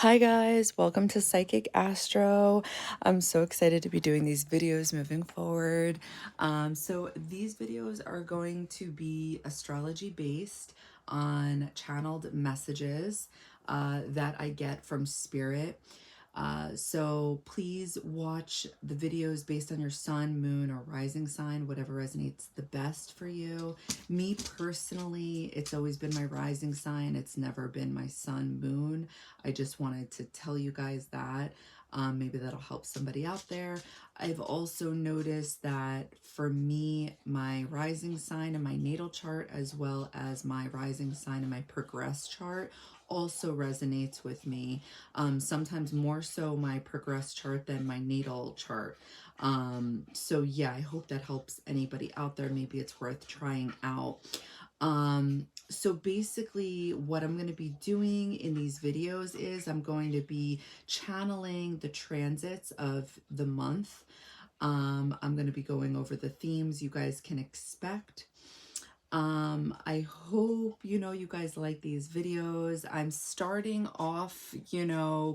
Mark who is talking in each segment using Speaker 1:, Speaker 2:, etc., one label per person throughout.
Speaker 1: Hi guys, welcome to Psychic Astro. I'm so excited to be doing these videos moving forward. So these videos are going to be astrology based on channeled messages that I get from spirit. So please watch the videos based on your sun, moon, or rising sign, whatever resonates the best for you. Me personally, it's always been my rising sign. It's never been my sun, moon. I just wanted to tell you guys that. Maybe that'll help somebody out there. I've also noticed that for me, my rising sign and my natal chart, as well as my rising sign and my progress chart, also resonates with me. Sometimes more so my progress chart than my natal chart. So yeah, I hope that helps anybody out there. Maybe it's worth trying out. So basically what I'm going to be doing in these videos is I'm going to be channeling the transits of the month. I'm going to be going over the themes you guys can expect. I hope, you guys like these videos. I'm starting off,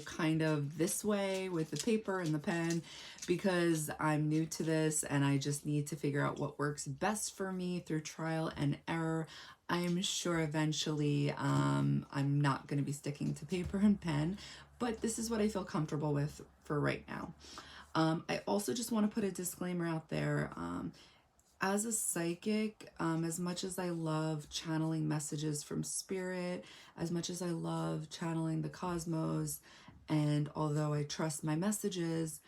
Speaker 1: kind of this way with the paper and the pen because I'm new to this and I just need to figure out what works best for me through trial and error. I'm sure eventually I'm not going to be sticking to paper and pen, but this is what I feel comfortable with for right now. I also just want to put a disclaimer out there. As a psychic, as much as I love channeling messages from spirit, as much as I love channeling the cosmos, and although I trust my messages,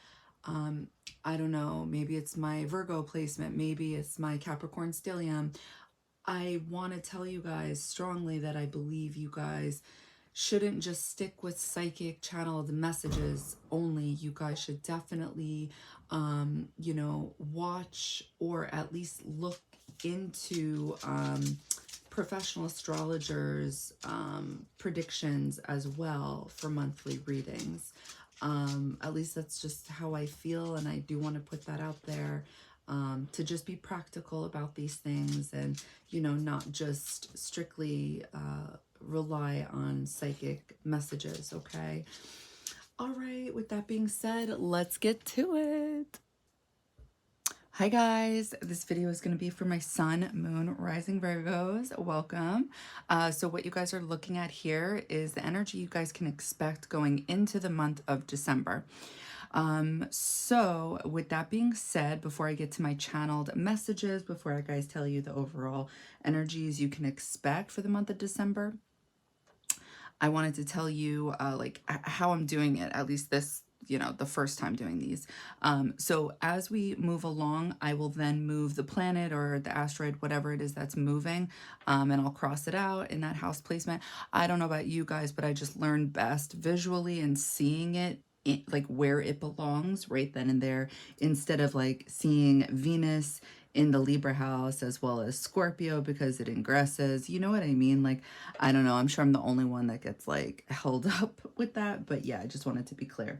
Speaker 1: I don't know, maybe it's my Virgo placement, maybe it's my Capricorn stellium. I want to tell you guys strongly that I believe you guys shouldn't just stick with psychic channeled messages only. You guys should definitely, watch or at least look into professional astrologers' predictions as well for monthly readings. At least that's just how I feel, and I do want to put that out there. To just be practical about these things and, not just strictly rely on psychic messages, okay? All right, with that being said, let's get to it. Hi guys, this video is going to be for my sun, moon, rising Virgos. Welcome. So what you guys are looking at here is the energy you guys can expect going into the month of December. So with that being said, before I get to my channeled messages, before I guys tell you the overall energies you can expect for the month of December, I wanted to tell you how I'm doing it, at least this, the first time doing these. So as we move along, I will then move the planet or the asteroid, whatever it is that's moving, and I'll cross it out in that house placement. I don't know about you guys, but I just learn best visually and seeing it like where it belongs right then and there, instead of like seeing Venus in the Libra house as well as Scorpio because it ingresses. You know what I mean? Like, I don't know. I'm sure I'm the only one that gets like held up with that. But yeah, I just wanted to be clear.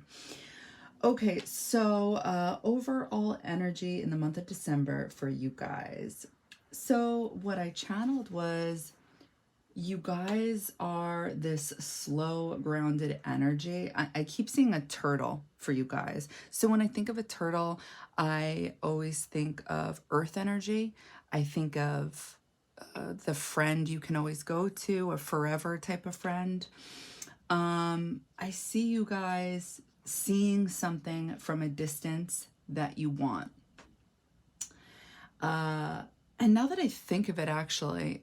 Speaker 1: Okay, so overall energy in the month of December for you guys. So what I channeled was, you guys are this slow, grounded energy. I keep seeing a turtle for you guys. So when I think of a turtle, I always think of earth energy. I think of the friend you can always go to, a forever type of friend. I see you guys seeing something from a distance that you want. And now that I think of it, actually,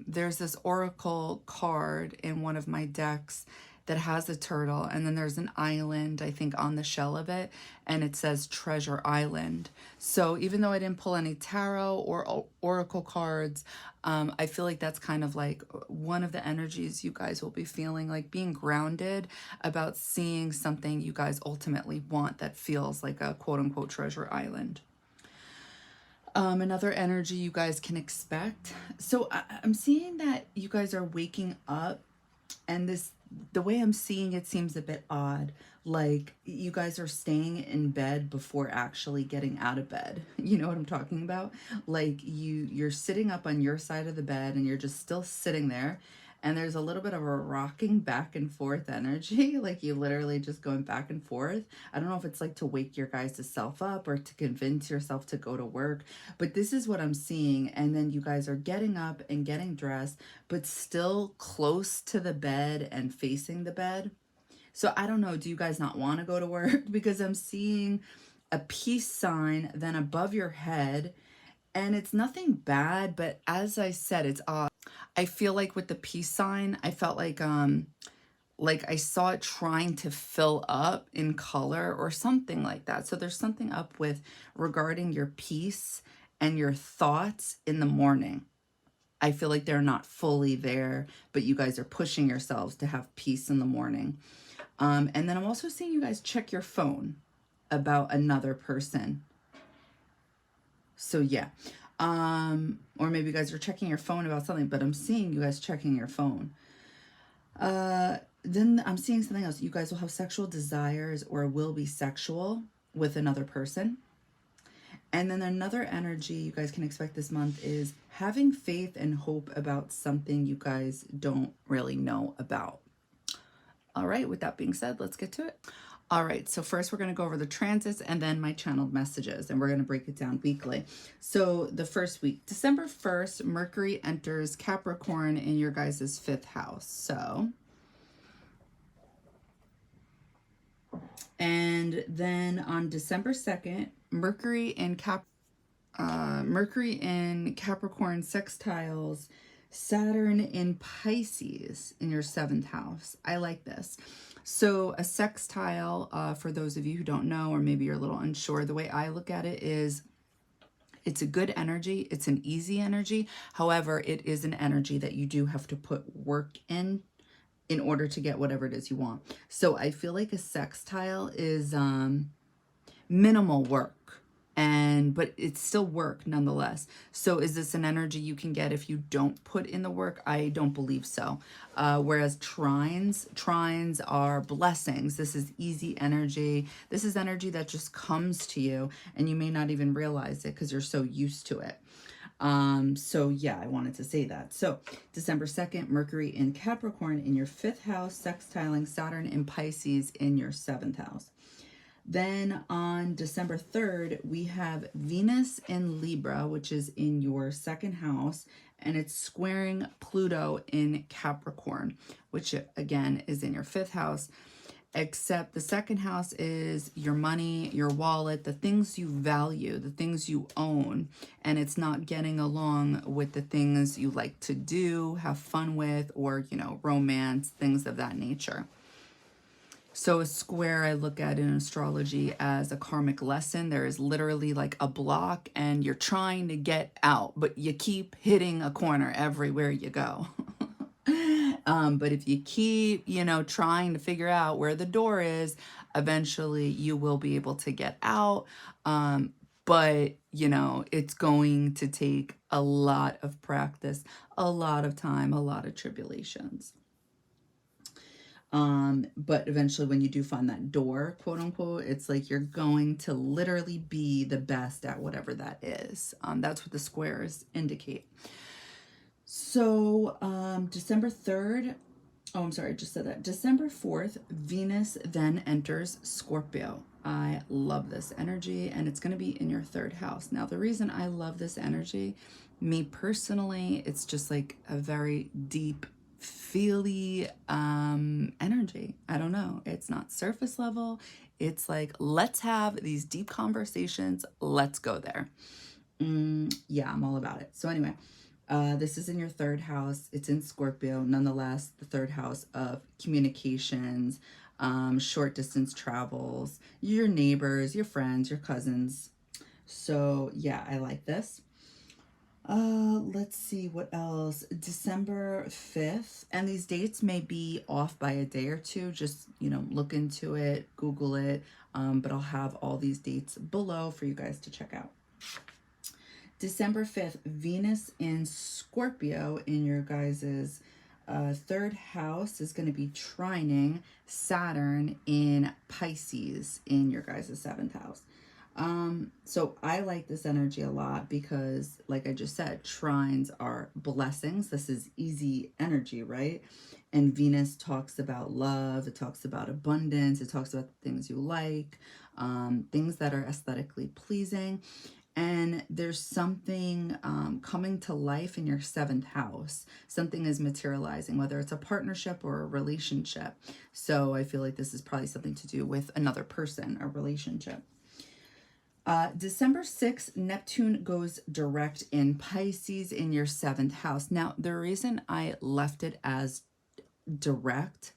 Speaker 1: there's this oracle card in one of my decks that has a turtle, and then there's an island, I think, on the shell of it, and it says Treasure Island. So even though I didn't pull any tarot or oracle cards, I feel like that's kind of like one of the energies you guys will be feeling, like being grounded about seeing something you guys ultimately want that feels like a quote-unquote treasure island. Another energy you guys can expect. So I'm seeing that you guys are waking up, and the way I'm seeing it seems a bit odd. Like you guys are staying in bed before actually getting out of bed. You know what I'm talking about? Like you're sitting up on your side of the bed and you're just still sitting there. and there's a little bit of a rocking back and forth energy, like you literally just going back and forth. I don't know if it's like to wake your guys' self up or to convince yourself to go to work, but this is what I'm seeing. And then you guys are getting up and getting dressed, but still close to the bed and facing the bed. So I don't know, do you guys not want to go to work? Because I'm seeing a peace sign then above your head, and it's nothing bad, but as I said, it's odd. I feel like with the peace sign, I felt like I saw it trying to fill up in color or something like that. So there's something up with regarding your peace and your thoughts in the morning. I feel like they're not fully there, but you guys are pushing yourselves to have peace in the morning. And then I'm also seeing you guys check your phone about another person. So yeah. Or maybe you guys are checking your phone about something, but I'm seeing you guys checking your phone. Then I'm seeing something else. You guys will have sexual desires or will be sexual with another person. And then another energy you guys can expect this month is having faith and hope about something you guys don't really know about. All right, with that being said, let's get to it. All right, so first we're going to go over the transits and then my channeled messages, and we're going to break it down weekly. So the first week, December 1st, Mercury enters Capricorn in your guys' 5th house. So, and then on December 2nd, Mercury in Capricorn sextiles Saturn in Pisces in your 7th house. I like this. So a sextile, for those of you who don't know, or maybe you're a little unsure, the way I look at it is it's a good energy. It's an easy energy. However, it is an energy that you do have to put work in order to get whatever it is you want. So I feel like a sextile is minimal work, but it's still work nonetheless. So is this an energy you can get if you don't put in the work? I don't believe so. Whereas trines are blessings. This is easy energy. This is energy that just comes to you and you may not even realize it because you're so used to it. So yeah, I wanted to say that. So December 2nd, Mercury in Capricorn in your 5th house, sextiling Saturn in Pisces in your 7th house. Then on December 3rd, we have Venus in Libra, which is in your 2nd house, and it's squaring Pluto in Capricorn, which again is in your 5th house, except the 2nd house is your money, your wallet, the things you value, the things you own, and it's not getting along with the things you like to do, have fun with, or, you know, romance, things of that nature. So a square I look at in astrology as a karmic lesson. There is literally like a block and you're trying to get out, but you keep hitting a corner everywhere you go. But if you keep, you know, trying to figure out where the door is, eventually you will be able to get out. But, you know, it's going to take a lot of practice, a lot of time, a lot of tribulations. But eventually when you do find that door, quote unquote, it's like you're going to literally be the best at whatever that is. That's what the squares indicate. So, December 3rd, oh, I'm sorry, I just said that. December 4th, Venus then enters Scorpio. I love this energy, and it's going to be in your 3rd house. Now, the reason I love this energy, me personally, it's just like a very deep, feely energy. I don't know. It's not surface level. It's like, let's have these deep conversations. Let's go there. Yeah, I'm all about it. So anyway, this is in your 3rd house. It's in Scorpio. Nonetheless, the 3rd house of communications, short distance travels, your neighbors, your friends, your cousins. So yeah, I like this. Let's see what else. December 5th, and these dates may be off by a day or two. Just, you know, look into it, Google it. But I'll have all these dates below for you guys to check out. December 5th, Venus in Scorpio in your guys's 3rd house is going to be trining Saturn in Pisces in your guys' 7th house. So I like this energy a lot because, like I just said, trines are blessings. This is easy energy, right? And Venus talks about love, it talks about abundance, it talks about the things you like, things that are aesthetically pleasing. And there's something coming to life in your seventh house. Something is materializing, whether it's a partnership or a relationship. So I feel like this is probably something to do with another person, a relationship. December 6th, Neptune goes direct in Pisces in your seventh house. Now, the reason I left it as direct,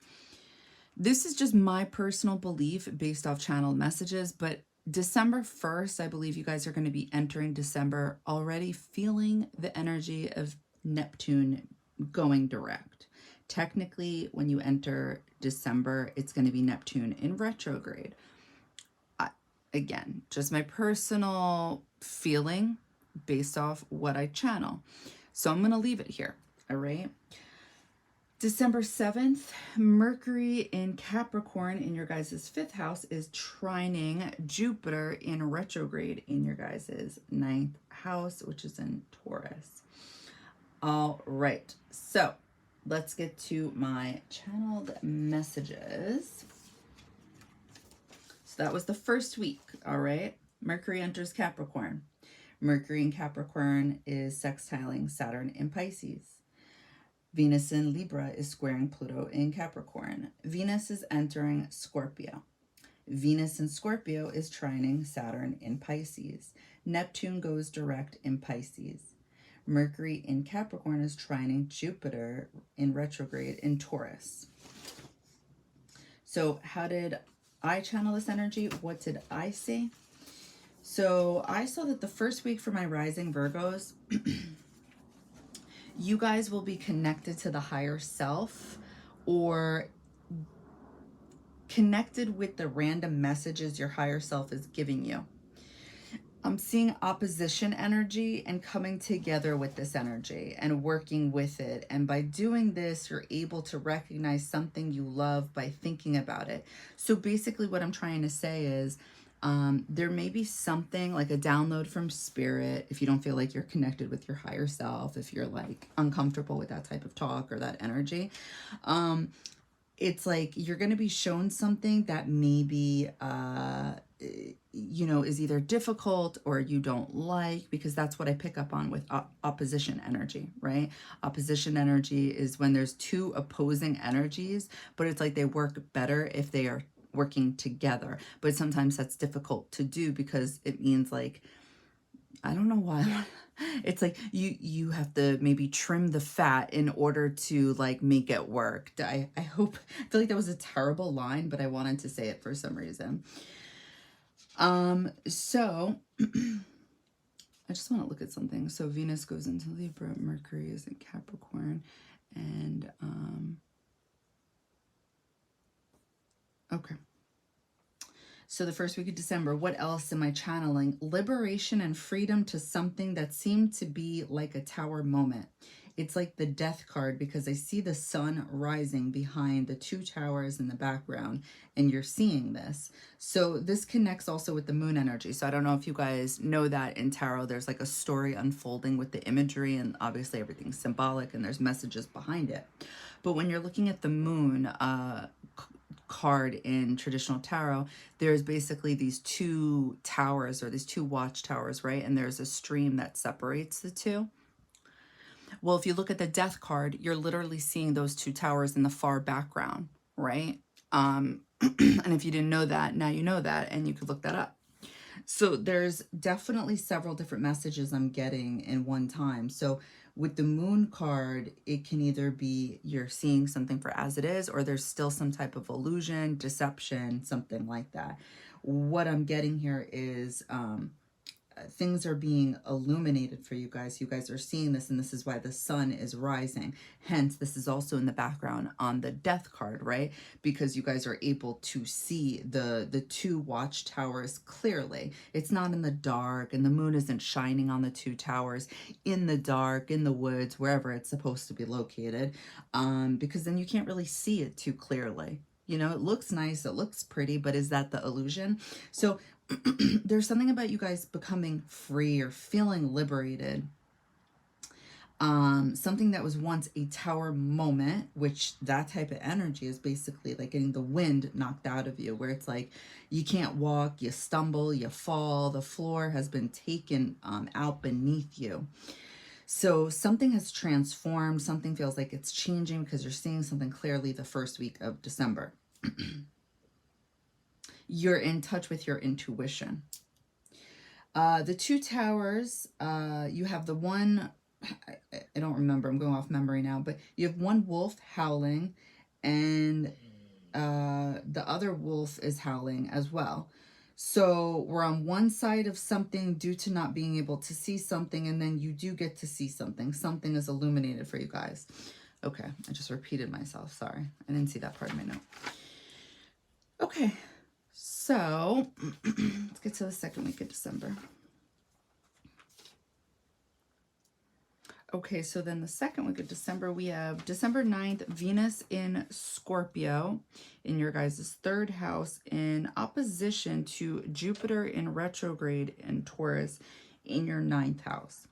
Speaker 1: this is just my personal belief based off channeled messages, but December 1st, I believe you guys are going to be entering December already feeling the energy of Neptune going direct. Technically, when you enter December, it's going to be Neptune in retrograde. Again, just my personal feeling based off what I channel. So I'm going to leave it here. All right. December 7th, Mercury in Capricorn in your guys' fifth house is trining Jupiter in retrograde in your guys' ninth house, which is in Taurus. All right. So let's get to my channeled messages. So that was the first week, all right? Mercury enters Capricorn. Mercury in Capricorn is sextiling Saturn in Pisces. Venus in Libra is squaring Pluto in Capricorn. Venus is entering Scorpio. Venus in Scorpio is trining Saturn in Pisces. Neptune goes direct in Pisces. Mercury in Capricorn is trining Jupiter in retrograde in Taurus. So how did I channel this energy? What did I see? So I saw that the first week for my rising Virgos, you guys will be connected to the higher self or connected with the random messages your higher self is giving you. I'm seeing opposition energy and coming together with this energy and working with it. And by doing this, you're able to recognize something you love by thinking about it. So basically what I'm trying to say is there may be something like a download from spirit if you don't feel like you're connected with your higher self, if you're like uncomfortable with that type of talk or that energy. It's like you're going to be shown something that maybe you know, is either difficult or you don't like, because that's what I pick up on with opposition energy, right? Opposition energy is when there's two opposing energies, but it's like they work better if they are working together. But sometimes that's difficult to do because it means like, I don't know why. It's like you have to maybe trim the fat in order to like make it work. I hope, I feel like that was a terrible line, but I wanted to say it for some reason. So I just want to look at something. So Venus goes into Libra, Mercury is in Capricorn, and okay. So the first week of December, what else am I channeling? Liberation and freedom to something that seemed to be like a tower moment. It's like the death card because I see the sun rising behind the two towers in the background and you're seeing this. So this connects also with the moon energy. So I don't know if you guys know that in tarot, there's like a story unfolding with the imagery and obviously everything's symbolic and there's messages behind it. But when you're looking at the moon, card in traditional tarot, there's basically these two towers or these two watchtowers, right? And there's a stream that separates the two. Well, if you look at the death card, you're literally seeing those two towers in the far background, right? And if you didn't know that, now you know that, and you could look that up. So there's definitely several different messages I'm getting in one time. So with the moon card, it can either be you're seeing something for as it is, or there's still some type of illusion, deception, something like that. What I'm getting here is things are being illuminated for you guys. You guys are seeing this, and this is why the sun is rising. Hence, this is also in the background on the death card, right? Because you guys are able to see the two watchtowers clearly. It's not in the dark, and the moon isn't shining on the two towers in the dark, in the woods, wherever it's supposed to be located, because then you can't really see it too clearly, You know, it looks nice, it looks pretty, but is that the illusion? So there's something about you guys becoming free or feeling liberated. Something that was once a tower moment, which that type of energy is basically like getting the wind knocked out of you, where it's like you can't walk, you stumble, you fall, the floor has been taken out beneath you. So something has transformed, something feels like it's changing because you're seeing something clearly the first week of December. You're in touch with your intuition. The two towers, you have the one, I don't remember, I'm going off memory now, but you have one wolf howling, and the other wolf is howling as well. So we're on one side of something due to not being able to see something, and then you do get to see something. Something is illuminated for you guys. Okay, I just repeated myself. Sorry, I didn't see that part of my note. Okay, so let's get to the second week of December. Okay, so then the second week of December, we have December 9th, Venus in Scorpio in your guys' third house in opposition to Jupiter in retrograde in Taurus in your ninth house.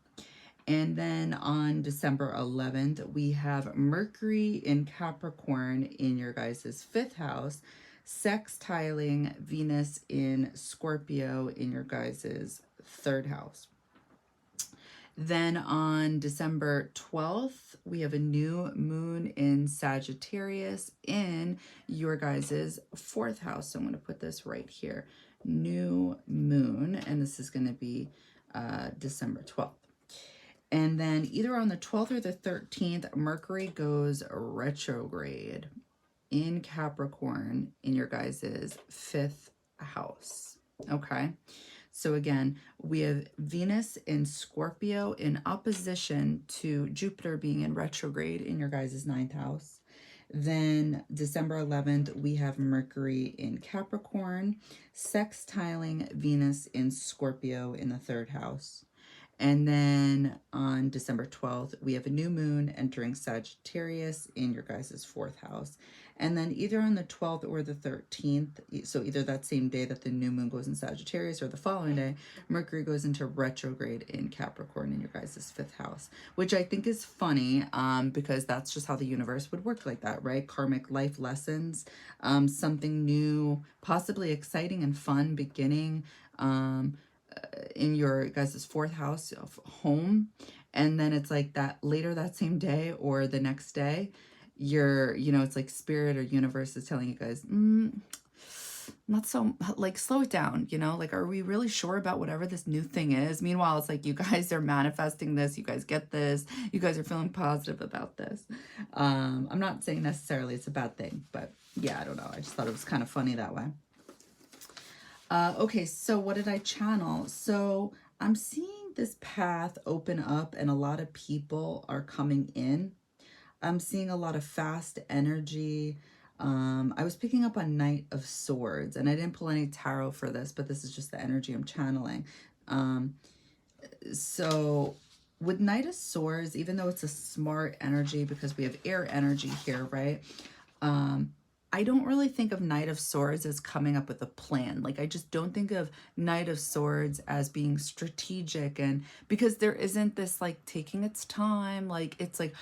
Speaker 1: And then on December 11th, we have Mercury in Capricorn in your guys' fifth house, sextiling Venus in Scorpio in your guys' third house. Then on December 12th, we have a new moon in Sagittarius in your guys' fourth house. So I'm going to put this right here. New moon, and this is going to be December 12th. And then either on the 12th or the 13th, Mercury goes retrograde in Capricorn in your guys' fifth house. Okay. So again, we have Venus in Scorpio in opposition to Jupiter being in retrograde in your guys' ninth house. Then December 11th, we have Mercury in Capricorn, sextiling Venus in Scorpio in the third house. And then on December 12th, we have a new moon entering Sagittarius in your guys' fourth house. And then either on the 12th or the 13th, so either that same day that the new moon goes in Sagittarius or the following day, Mercury goes into retrograde in Capricorn in your guys' fifth house, which I think is funny because that's just how the universe would work like that, right? Karmic life lessons, something new, possibly exciting and fun beginning in your guys' fourth house of home. And then it's like that later that same day or the next day, you're, you know, it's like spirit or universe is telling you guys, not so, like, slow it down, you know, like, are we really sure about whatever this new thing is? Meanwhile, it's like you guys are manifesting this, you guys get this, you guys are feeling positive about this. I'm not saying necessarily it's a bad thing, but yeah, I don't know. I just thought it was kind of funny that way. Okay, so what did I channel? So I'm seeing this path open up and a lot of people are coming in. I'm seeing a lot of fast energy. I was picking up on Knight of Swords, and I didn't pull any tarot for this, but this is just the energy I'm channeling. So with Knight of Swords, even though it's a smart energy because we have air energy here, right? I don't really think of Knight of Swords as coming up with a plan. Like, I just don't think of Knight of Swords as being strategic, and because there isn't this like taking its time, like it's like,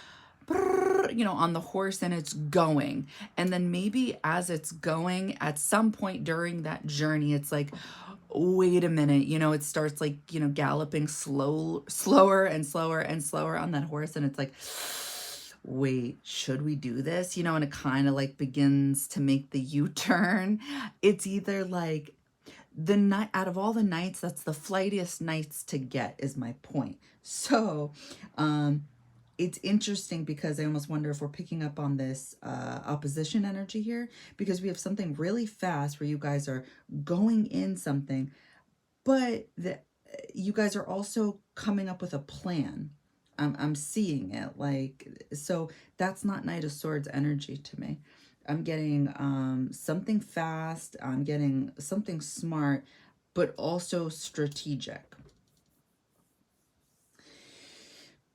Speaker 1: you know, on the horse and it's going. And then maybe as it's going, at some point during that journey, it's like, wait a minute, you know, it starts like, you know, galloping slower and slower and slower on that horse. And it's like, wait, should we do this? You know, and it kind of like begins to make the U-turn. It's either like the night, out of all the nights, that's the flightiest nights to get, is my point. So, it's interesting because I almost wonder if we're picking up on this opposition energy here, because we have something really fast where you guys are going in something, but you guys are also coming up with a plan. I'm seeing it like, so that's not Knight of Swords energy to me. I'm getting something fast, I'm getting something smart, but also strategic.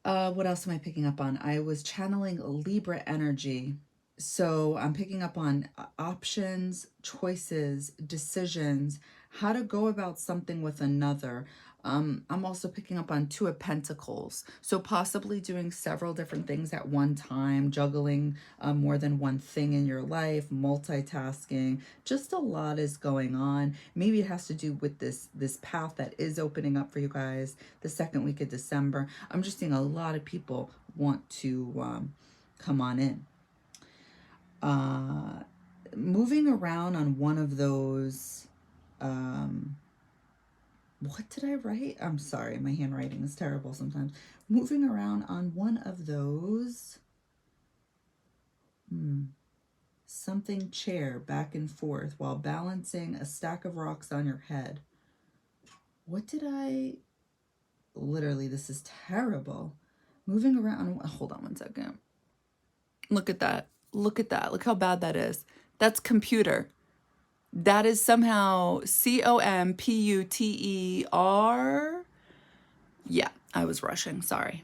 Speaker 1: What else am I picking up on? I was channeling Libra energy. So I'm picking up on options, choices, decisions, how to go about something with another. I'm also picking up on Two of Pentacles. So possibly doing several different things at one time, juggling more than one thing in your life, multitasking. Just a lot is going on. Maybe it has to do with this path that is opening up for you guys the second week of December. I'm just seeing a lot of people want to come on in. Moving around on one of those, what did I write? I'm sorry, my handwriting is terrible sometimes. Moving around on one of those, something chair back and forth while balancing a stack of rocks on your head. What did I, literally, this is terrible. Moving around, hold on one second. Look at that. Look at that. Look how bad that is. That's computer. That is somehow Computer. Yeah, I was rushing. Sorry.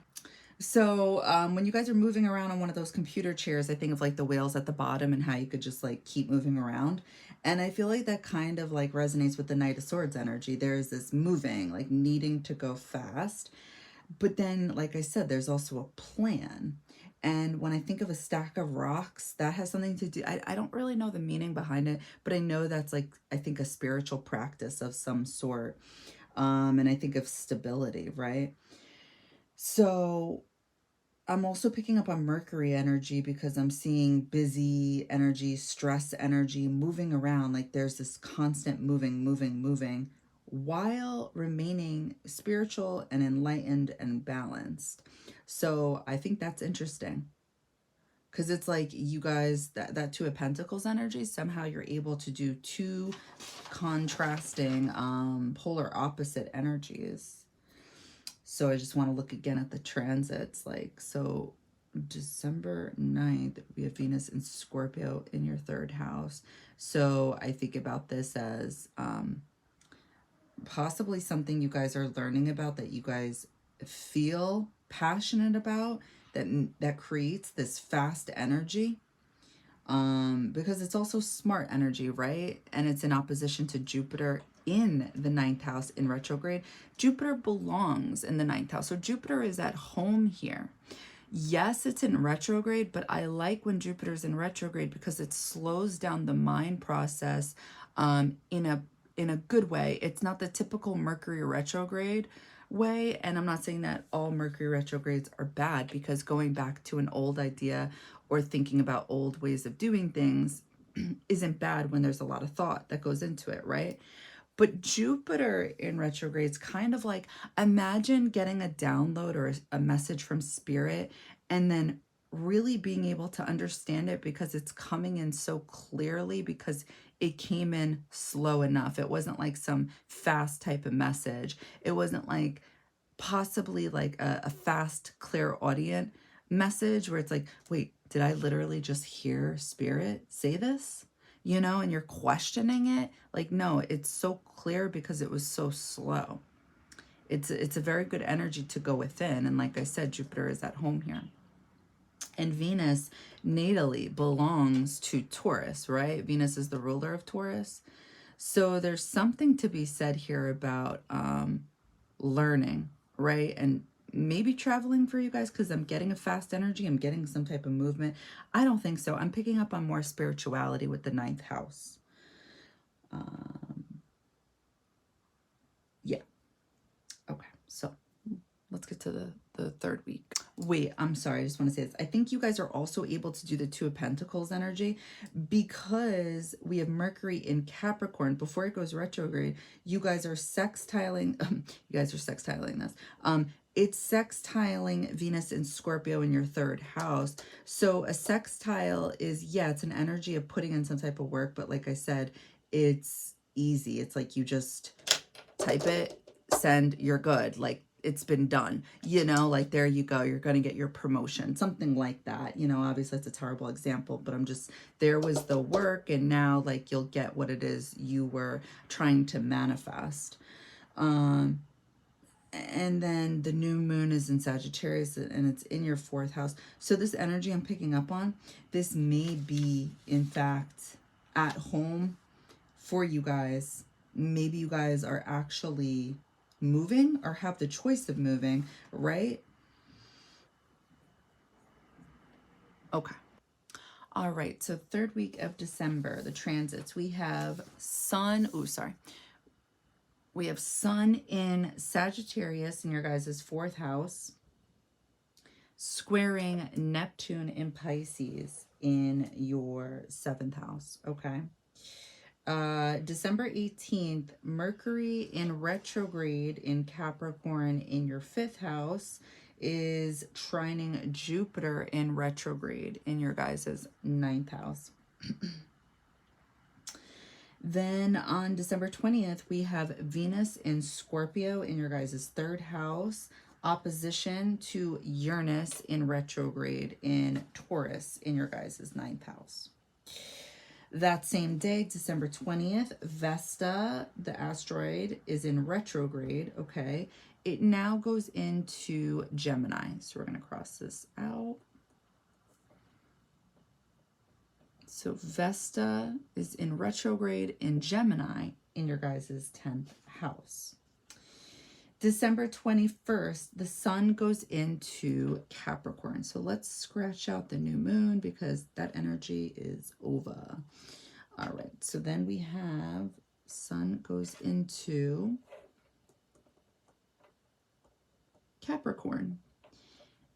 Speaker 1: So when you guys are moving around on one of those computer chairs, I think of like the wheels at the bottom and how you could just like keep moving around. And I feel like that kind of like resonates with the Knight of Swords energy. There's this moving, like needing to go fast. But then, like I said, there's also a plan. And when I think of a stack of rocks, that has something to do, I don't really know the meaning behind it, but I know that's like, I think a spiritual practice of some sort. And I think of stability, right? So I'm also picking up on Mercury energy because I'm seeing busy energy, stress energy, moving around. Like there's this constant moving, while remaining spiritual and enlightened and balanced. So I think that's interesting. Because it's like you guys, that Two of Pentacles energy, somehow you're able to do two contrasting, polar opposite energies. So I just want to look again at the transits. Like, so December 9th, we have Venus in Scorpio in your third house. So I think about this as possibly something you guys are learning about, that you guys feel passionate about, that creates this fast energy. Because it's also smart energy, right? And it's in opposition to Jupiter in the 9th house in retrograde. Jupiter belongs in the 9th house. So Jupiter is at home here. Yes, it's in retrograde, but I like when Jupiter's in retrograde because it slows down the mind process in a good way. It's not the typical Mercury retrograde way, and I'm not saying that all Mercury retrogrades are bad, because going back to an old idea or thinking about old ways of doing things isn't bad when there's a lot of thought that goes into it, right? But Jupiter in retrograde is kind of like, imagine getting a download or a message from spirit and then really being able to understand it because it's coming in so clearly, because it came in slow enough. It wasn't like some fast type of message. It wasn't like possibly like a fast, clairaudient message where it's like, wait, did I literally just hear spirit say this? You know, and you're questioning it. Like, no, it's so clear because it was so slow. It's a very good energy to go within. And like I said, Jupiter is at home here. And Venus natally belongs to Taurus, right? Venus is the ruler of Taurus. So there's something to be said here about learning, right? And maybe traveling for you guys, because I'm getting a fast energy. I'm getting some type of movement. I don't think so. I'm picking up on more spirituality with the 9th house. Yeah. Okay. So let's get to the third week. Wait, I'm sorry. I just want to say this. I think you guys are also able to do the Two of Pentacles energy because we have Mercury in Capricorn. Before it goes retrograde, you guys are sextiling. You guys are sextiling this. It's sextiling Venus in Scorpio in your third house. So a sextile is, yeah, it's an energy of putting in some type of work. But like I said, it's easy. It's like you just type it, send, you're good. Like, it's been done, you know, like there you go, you're going to get your promotion, something like that. You know, obviously it's a terrible example, but I'm just, there was the work and now like you'll get what it is you were trying to manifest. And then the new moon is in Sagittarius and it's in your 4th house. So this energy I'm picking up on, this may be, in fact, at home for you guys. Maybe you guys are actually moving or have the choice of moving, right? Okay. All right, so 3rd week of December, the transits. We have Sun, we have Sun in Sagittarius in your guys' 4th house, squaring Neptune in Pisces in your 7th house, okay? December 18th, Mercury in retrograde in Capricorn in your 5th house is trining Jupiter in retrograde in your guys' 9th house. Then on December 20th, we have Venus in Scorpio in your guys' 3rd house, opposition to Uranus in retrograde in Taurus in your guys' 9th house. That same day, December 20th, Vesta, the asteroid, is in retrograde, okay? It now goes into Gemini. So we're going to cross this out. So Vesta is in retrograde in Gemini in your guys' 10th house. December 21st, the sun goes into Capricorn. So let's scratch out the new moon because that energy is over. All right, so then we have sun goes into Capricorn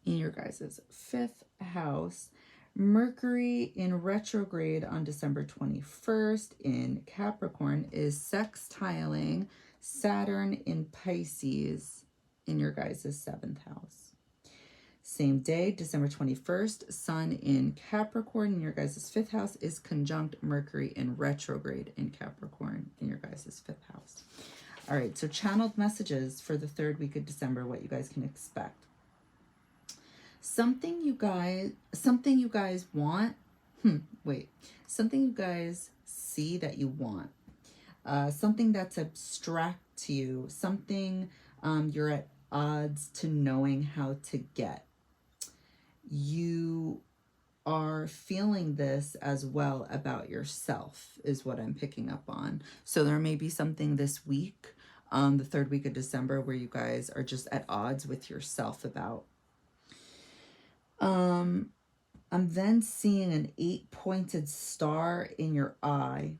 Speaker 1: in your guys' 5th house. Mercury in retrograde on December 21st in Capricorn is sextiling Saturn in Pisces in your guys' 7th house. Same day, December 21st, Sun in Capricorn in your guys' 5th house is conjunct Mercury in retrograde in Capricorn in your guys' 5th house. All right, so channeled messages for the 3rd week of December, what you guys can expect. Something you guys want, something you guys see that you want. Something that's abstract to you, something you're at odds to knowing how to get. You are feeling this as well about yourself is what I'm picking up on. So there may be something this week, the 3rd week of December, where you guys are just at odds with yourself about. I'm then seeing an 8-pointed star in your eye,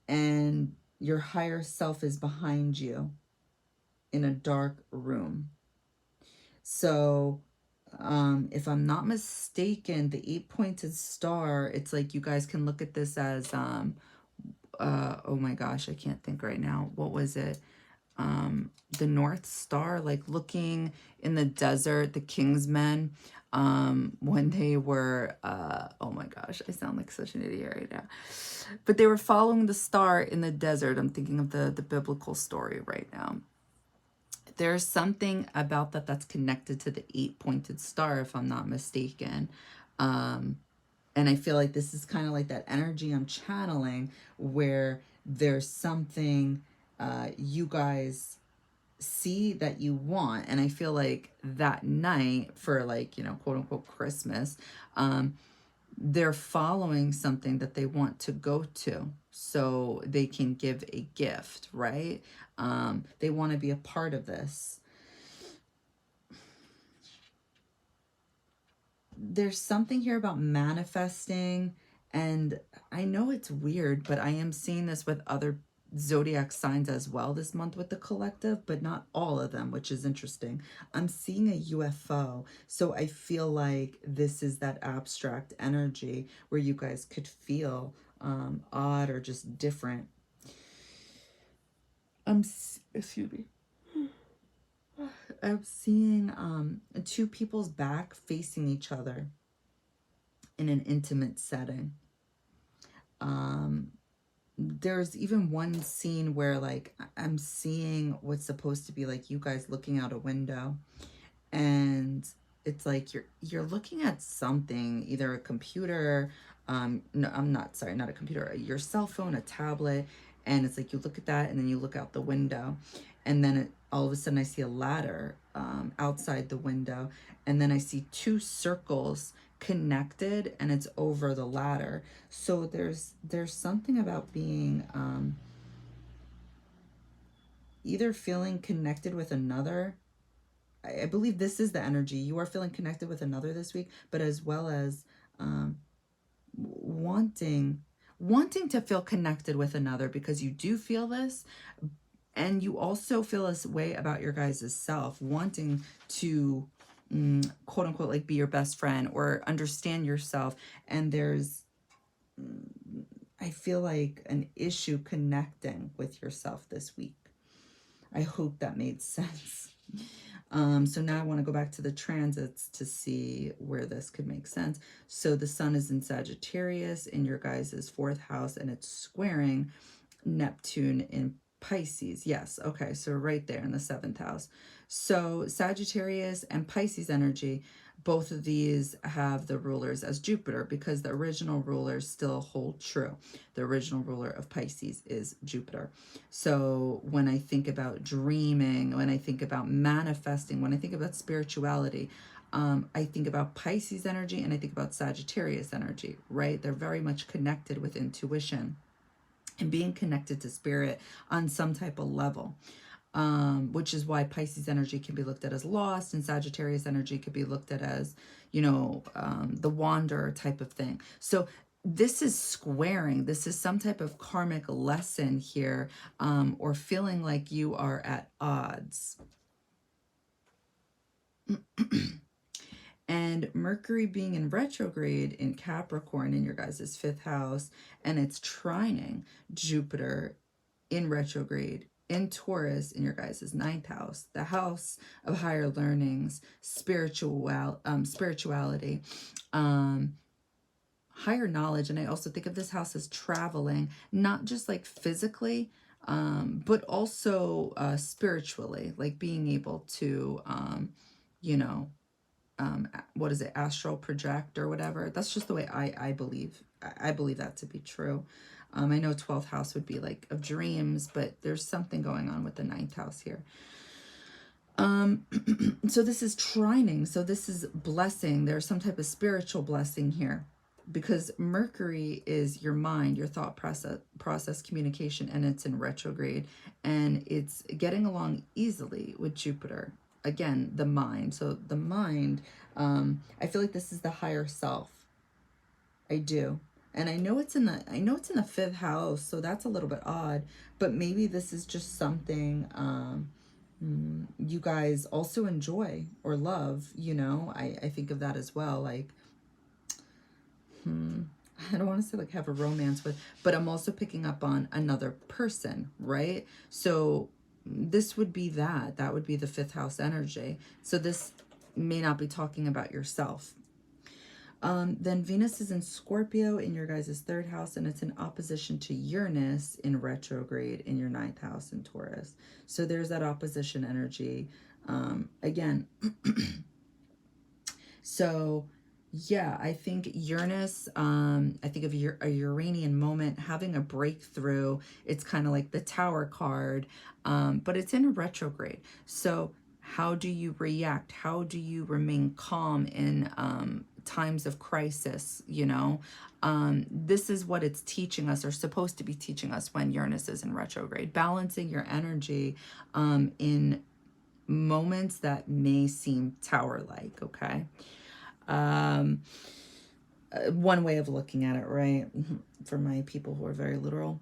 Speaker 1: and your higher self is behind you in a dark room. So if I'm not mistaken, the 8-pointed star, it's like you guys can look at this as oh my gosh, I can't think right now. What was it? The North Star, like looking in the desert, the Kingsmen, when they were, oh my gosh, I sound like such an idiot right now. But they were following the star in the desert. I'm thinking of the biblical story right now. There's something about that that's connected to the 8-pointed star, if I'm not mistaken. And I feel like this is kind of like that energy I'm channeling where there's something you guys see that you want. And I feel like that night for, like, you know, quote unquote Christmas, they're following something that they want to go to so they can give a gift, right? They want to be a part of this. There's something here about manifesting, and I know it's weird, but I am seeing this with other zodiac signs as well this month with the collective, but not all of them, which is interesting. I'm seeing a UFO, so I feel like this is that abstract energy where you guys could feel odd or just different. Excuse me. I'm seeing 2 people's back facing each other in an intimate setting. There's even one scene where, like, I'm seeing what's supposed to be like you guys looking out a window, and it's like you're looking at something, either a computer, no, I'm not, sorry, not a computer, your cell phone, a tablet, and it's like you look at that and then you look out the window, and then all of a sudden I see a ladder outside the window, and then I see two circles connected, and it's over the ladder. So there's something about being either feeling connected with another. I believe this is the energy. You are feeling connected with another this week, but as well as wanting to feel connected with another, because you do feel this, and you also feel this way about your guys' self, wanting to quote unquote like be your best friend or understand yourself. And there's I feel like an issue connecting with yourself this week. I hope that made sense. So now I want to go back to the transits to see where this could make sense. So the sun is in Sagittarius in your guys' fourth house, and it's squaring Neptune in Pisces. Yes, okay, so right there in the seventh house. So Sagittarius and Pisces energy, both of these have the rulers as Jupiter, because the original rulers still hold true. The original ruler of Pisces is Jupiter. So when I think about dreaming, when I think about manifesting, when I think about spirituality, I think about Pisces energy and I think about Sagittarius energy, right? They're very much connected with intuition and being connected to spirit on some type of level. Which is why Pisces energy can be looked at as lost, and Sagittarius energy could be looked at as, you know, the wanderer type of thing. So this is squaring. This is some type of karmic lesson here, or feeling like you are at odds. And Mercury being in retrograde in Capricorn in your guys' fifth house, and it's trining Jupiter in retrograde in Taurus in your guys' ninth house, the house of higher learnings, spirituality, higher knowledge. And I also think of this house as traveling, not just like physically, but also spiritually, like being able to, you know, what is it, astral project or whatever. That's just the way I believe. I believe that to be true. I know 12th house would be like of dreams, but there's something going on with the 9th house here. So this is trining. So this is blessing. There's some type of spiritual blessing here, because Mercury is your mind, your thought process, communication, and it's in retrograde, and it's getting along easily with Jupiter. Again, the mind. So the mind, I feel like this is the higher self. I do. And I know it's in the fifth house, so that's a little bit odd, but maybe this is just something you guys also enjoy or love, you know. I think of that as well, like I don't want to say like have a romance with, but I'm also picking up on another person, right? So this would be that would be the fifth house energy. So this may not be talking about yourself. Then Venus is in Scorpio in your guys' third house, and it's in opposition to Uranus in retrograde in your ninth house in Taurus. So there's that opposition energy. Again, so yeah, I think Uranus, I think of a Uranian moment, having a breakthrough. It's kind of like the Tower card, but it's in a retrograde. So how do you react? How do you remain calm in times of crisis, you know? This is what it's teaching us, or supposed to be teaching us, when Uranus is in retrograde. Balancing your energy in moments that may seem tower-like, okay? One way of looking at it, right? For my people who are very literal.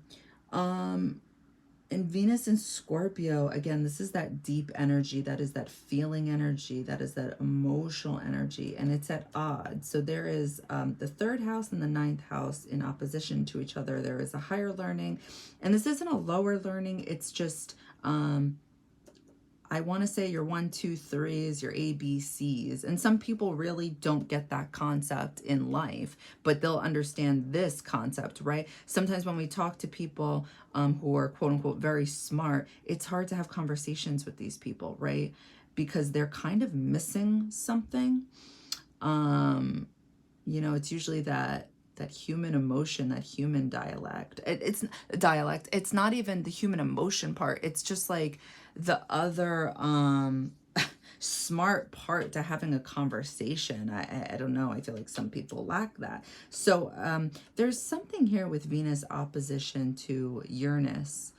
Speaker 1: And Venus in Scorpio, again, this is that deep energy, that is that feeling energy, that is that emotional energy, and it's at odds. So there is the third house and the ninth house in opposition to each other. There is a higher learning, and this isn't a lower learning. It's just, I want to say your 1, 2, 3s, your ABCs. And some people really don't get that concept in life, but they'll understand this concept, right? Sometimes when we talk to people who are quote unquote very smart, it's hard to have conversations with these people, right? Because they're kind of missing something. You know, it's usually that that human emotion, that human dialect. It's dialect. It's not even the human emotion part. It's just like the other smart part to having a conversation. I don't know. I feel like some people lack that. So there's something here with Venus opposition to Uranus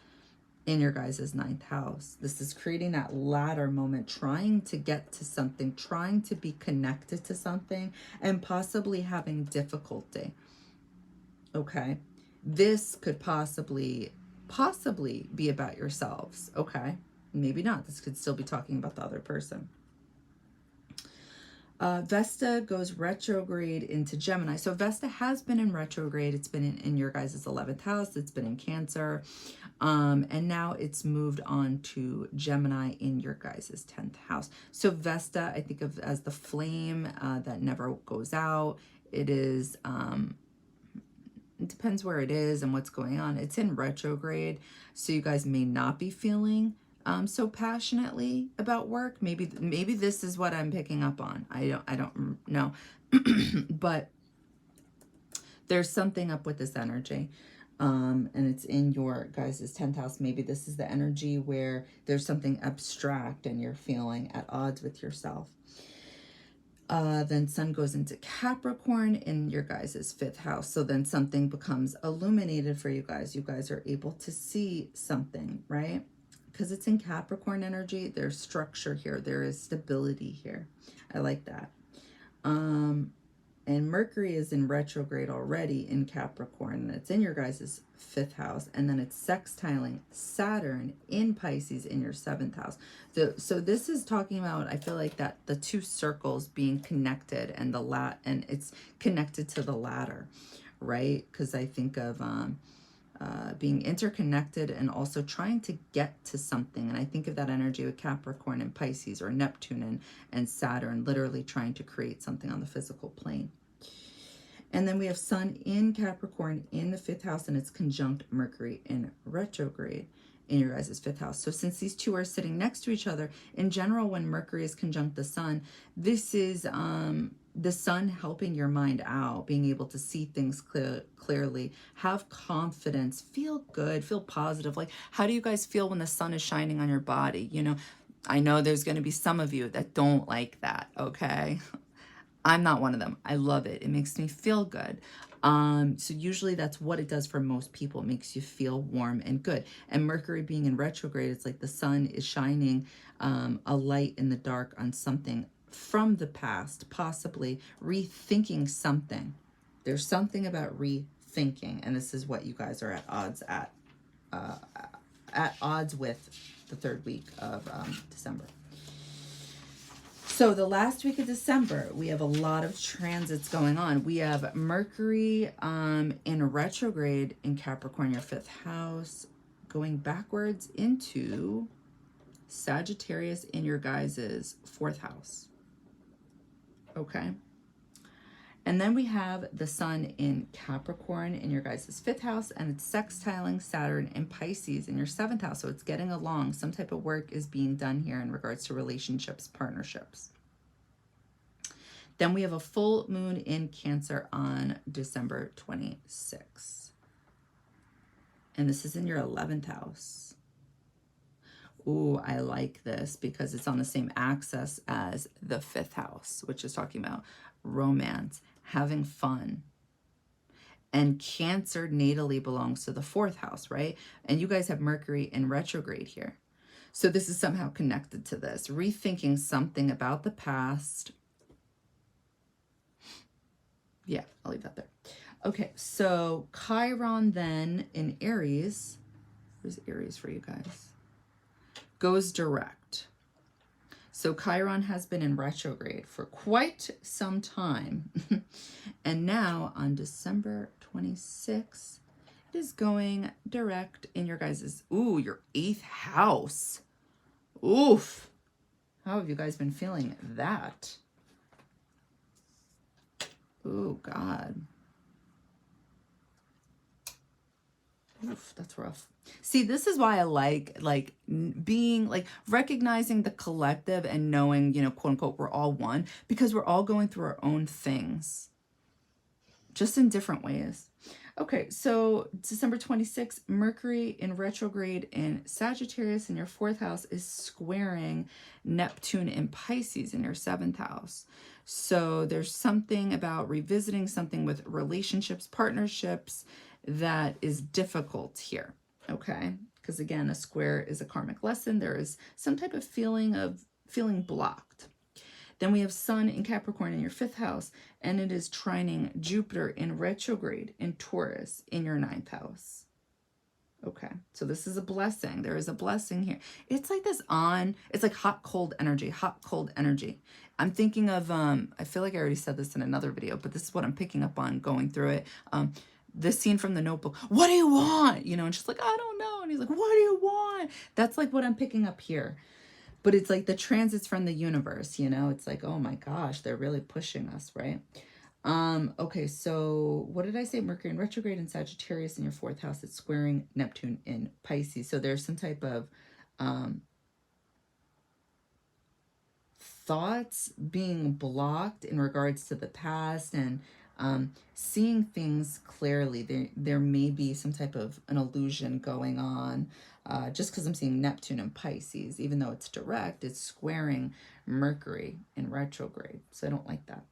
Speaker 1: in your guys' ninth house. This is creating that ladder moment, trying to get to something, trying to be connected to something, and possibly having difficulty. Okay. This could possibly be about yourselves. Okay. Maybe not. This could still be talking about the other person. Vesta goes retrograde into Gemini. So Vesta has been in retrograde. It's been in your guys' 11th house. It's been in Cancer. And now it's moved on to Gemini in your guys' 10th house. So Vesta, I think of as the flame that never goes out. It is, it depends where it is and what's going on. It's in retrograde. So you guys may not be feeling so passionately about work. Maybe this is what I'm picking up on. I don't know. But there's something up with this energy. And it's in your guys' 10th house. Maybe this is the energy where there's something abstract and you're feeling at odds with yourself. Then Sun goes into Capricorn in your guys' 5th house. So then something becomes illuminated for you guys. You guys are able to see something, right? Because it's in Capricorn energy, there's structure here. There is stability here. I like that. And Mercury is in retrograde already in Capricorn. And it's in your guys' 5th house. And then it's sextiling Saturn in Pisces in your 7th house. So this is talking about, I feel like that the two circles being connected and and it's connected to the ladder, right? Because I think of being interconnected and also trying to get to something. And I think of that energy with Capricorn and Pisces, or Neptune and Saturn, literally trying to create something on the physical plane. And then we have Sun in Capricorn in the 5th house, and it's conjunct Mercury in retrograde in your guys' 5th house. So since these two are sitting next to each other, in general, when Mercury is conjunct the Sun, this is the Sun helping your mind out, being able to see things clearly, have confidence, feel good, feel positive. Like, how do you guys feel when the sun is shining on your body? You know, I know there's going to be some of you that don't like that, okay? I'm not one of them. I love it. It makes me feel good. So usually that's what it does for most people. It makes you feel warm and good. And Mercury being in retrograde, it's like the sun is shining a light in the dark on something from the past, possibly rethinking something. There's something about rethinking, and this is what you guys are at odds with the 3rd week of December. So the last week of December, we have a lot of transits going on. We have Mercury in retrograde in Capricorn, your 5th house, going backwards into Sagittarius in your guys' 4th house. Okay. And then we have the Sun in Capricorn in your guys' 5th house, and it's sextiling Saturn in Pisces in your 7th house. So it's getting along. Some type of work is being done here in regards to relationships, partnerships. Then we have a full moon in Cancer on December 26th. And this is in your 11th house. Ooh, I like this because it's on the same axis as the 5th house, which is talking about romance, having fun. And Cancer natally belongs to the 4th house, right? And you guys have Mercury in retrograde here. So this is somehow connected to this, rethinking something about the past. Yeah, I'll leave that there. Okay, so Chiron then in Aries, there's Aries for you guys, goes direct. So Chiron has been in retrograde for quite some time. And now on December 26th, it is going direct in your guys' your 8th house. Oof. How have you guys been feeling that? Oh, God. Oof, that's rough. See, this is why I like being recognizing the collective and knowing, you know, quote unquote, we're all one, because we're all going through our own things. just in different ways. Okay, so December 26th, Mercury in retrograde in Sagittarius in your 4th house is squaring Neptune in Pisces in your 7th house. So there's something about revisiting something with relationships, partnerships that is difficult here, okay? Because again, a square is a karmic lesson. There is some type of feeling blocked. Then we have Sun in Capricorn in your 5th house, and it is trining Jupiter in retrograde in Taurus in your 9th house. Okay, so this is a blessing. There is a blessing here. It's like this it's like hot, cold energy, hot, cold energy. I'm thinking of, I feel like I already said this in another video, but this is what I'm picking up on going through it. The scene from The Notebook. What do you want? You know, and she's like, I don't know. And he's like, what do you want? That's like what I'm picking up here. But it's like the transits from the universe, you know? It's like, oh my gosh, they're really pushing us, right? Okay, so what did I say? Mercury in retrograde in Sagittarius in your 4th house. It's squaring Neptune in Pisces. So there's some type of thoughts being blocked in regards to the past and seeing things clearly. There may be some type of an illusion going on. Just because I'm seeing Neptune in Pisces, even though it's direct, it's squaring Mercury in retrograde. So I don't like that.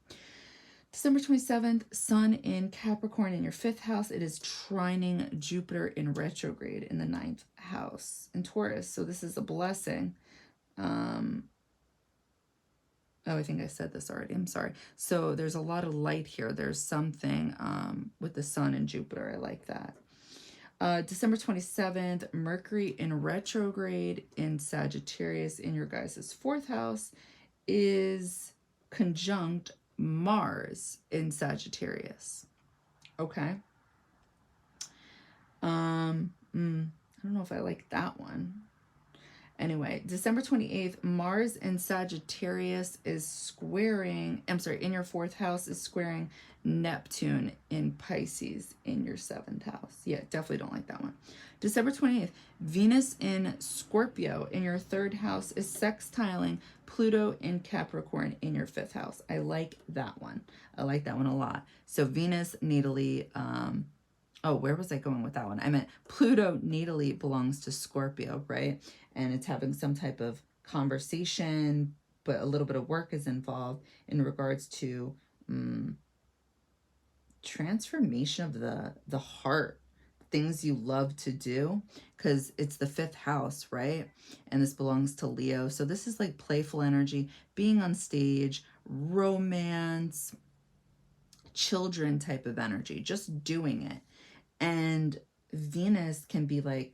Speaker 1: December 27th, Sun in Capricorn in your 5th house. It is trining Jupiter in retrograde in the 9th house in Taurus. So this is a blessing. Oh, I think I said this already. I'm sorry. So there's a lot of light here. There's something with the Sun and Jupiter. I like that. December 27th, Mercury in retrograde in Sagittarius in your guys' 4th house is conjunct Mars in Sagittarius. Okay. I don't know if I like that one. Anyway, December 28th, Mars in Sagittarius is squaring, I'm sorry, in your 4th house is squaring Neptune in Pisces in your 7th house. Yeah, definitely don't like that one. December 28th, Venus in Scorpio in your 3rd house is sextiling Pluto in Capricorn in your 5th house. I like that one. I like that one a lot. So Venus natally, oh, where was I going with that one? I meant Pluto natally belongs to Scorpio, right? And it's having some type of conversation, but a little bit of work is involved in regards to transformation of the heart, things you love to do, because it's the 5th house, right? And this belongs to Leo. So this is like playful energy, being on stage, romance, children type of energy, just doing it. And Venus can be like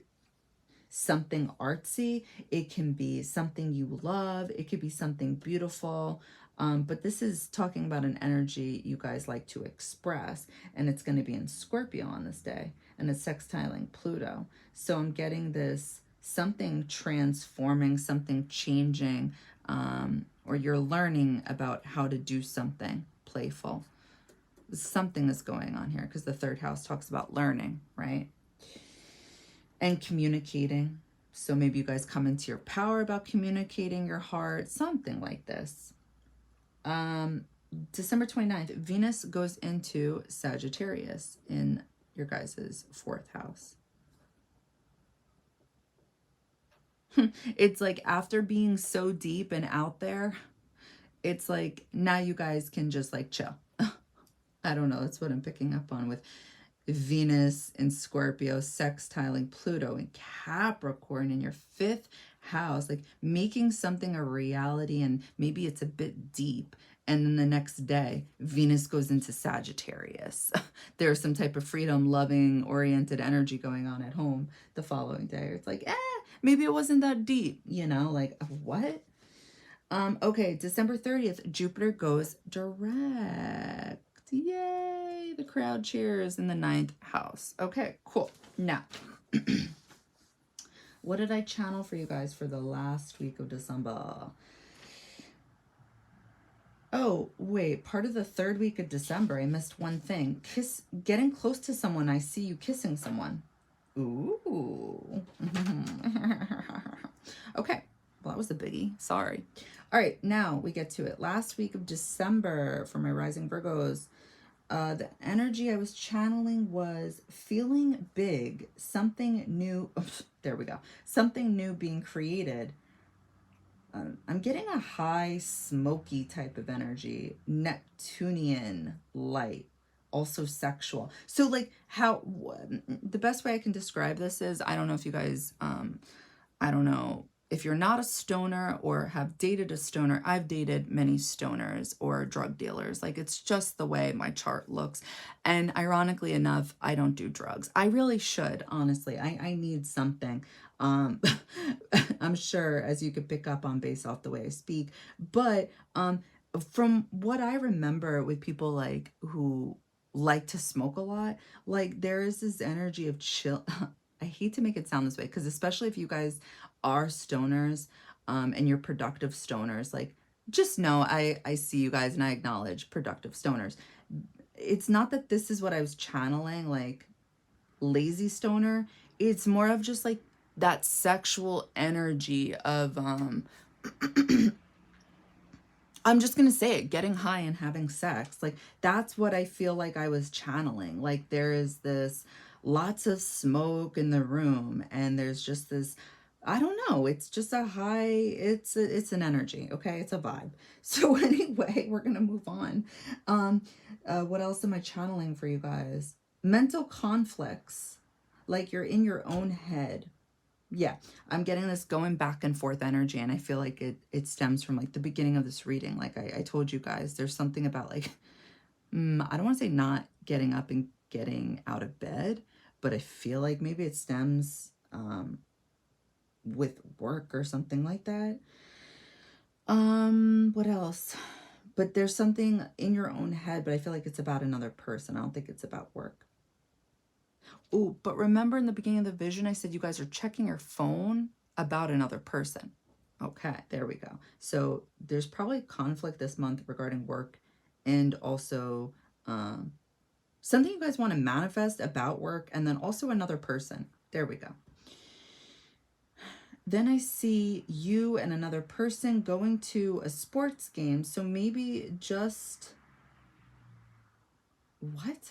Speaker 1: something artsy. It can be something you love. It could be something beautiful. But this is talking about an energy you guys like to express. And it's going to be in Scorpio on this day. And it's sextiling Pluto. So I'm getting this something transforming, something changing, or you're learning about how to do something playful. Something is going on here because the 3rd house talks about learning, right? And communicating. So maybe you guys come into your power about communicating your heart, something like this. December 29th, Venus goes into Sagittarius in your guys' 4th house. It's like after being so deep and out there, it's like now you guys can just like chill. I don't know. That's what I'm picking up on with Venus in Scorpio sextiling Pluto in Capricorn in your 5th house, like making something a reality, and maybe it's a bit deep. And then the next day, Venus goes into Sagittarius. There's some type of freedom, loving, oriented energy going on at home the following day. It's like, maybe it wasn't that deep, you know, like what? Okay, December 30th, Jupiter goes direct. Yay, the crowd cheers in the 9th house. Okay, cool. Now, what did I channel for you guys for the last week of December? Oh, wait, part of the 3rd week of December, I missed one thing. Getting close to someone, I see you kissing someone. Ooh. Okay, well, that was a biggie. Sorry. All right, now we get to it. Last week of December for my rising Virgos. The energy I was channeling was feeling big, something new. There we go. Something new being created. I'm getting a high, smoky type of energy, Neptunian light, also sexual. So, like, how the best way I can describe this is, I don't know if you guys, I don't know if you're not a stoner or have dated a stoner. I've dated many stoners or drug dealers. Like, it's just the way my chart looks. And ironically enough, I don't do drugs. I really should, honestly. I need something. I'm sure, as you could pick up on based off the way I speak. But from what I remember with people like who like to smoke a lot, like there is this energy of chill. I hate to make it sound this way, because especially if you guys are stoners and you're productive stoners, like just know I see you guys and I acknowledge productive stoners. It's not that this is what I was channeling, like lazy stoner. It's more of just like that sexual energy of I'm just gonna say it, getting high and having sex. Like that's what I feel like I was channeling. Like there is this lots of smoke in the room and there's just this, I don't know, it's just a high, it's an energy, okay? It's a vibe. So anyway, we're gonna move on. What else am I channeling for you guys? Mental conflicts. Like you're in your own head. Yeah, I'm getting this going back and forth energy, and I feel like it stems from like the beginning of this reading. Like I told you guys, there's something about like, I don't want to say not getting up and getting out of bed, but I feel like maybe it stems with work or something like that. What else? But there's something in your own head, but I feel like it's about another person. I don't think it's about work. Oh, but remember in the beginning of the vision, I said you guys are checking your phone about another person. Okay, there we go. So there's probably conflict this month regarding work and also something you guys want to manifest about work and then also another person. There we go. Then I see you and another person going to a sports game. So maybe just...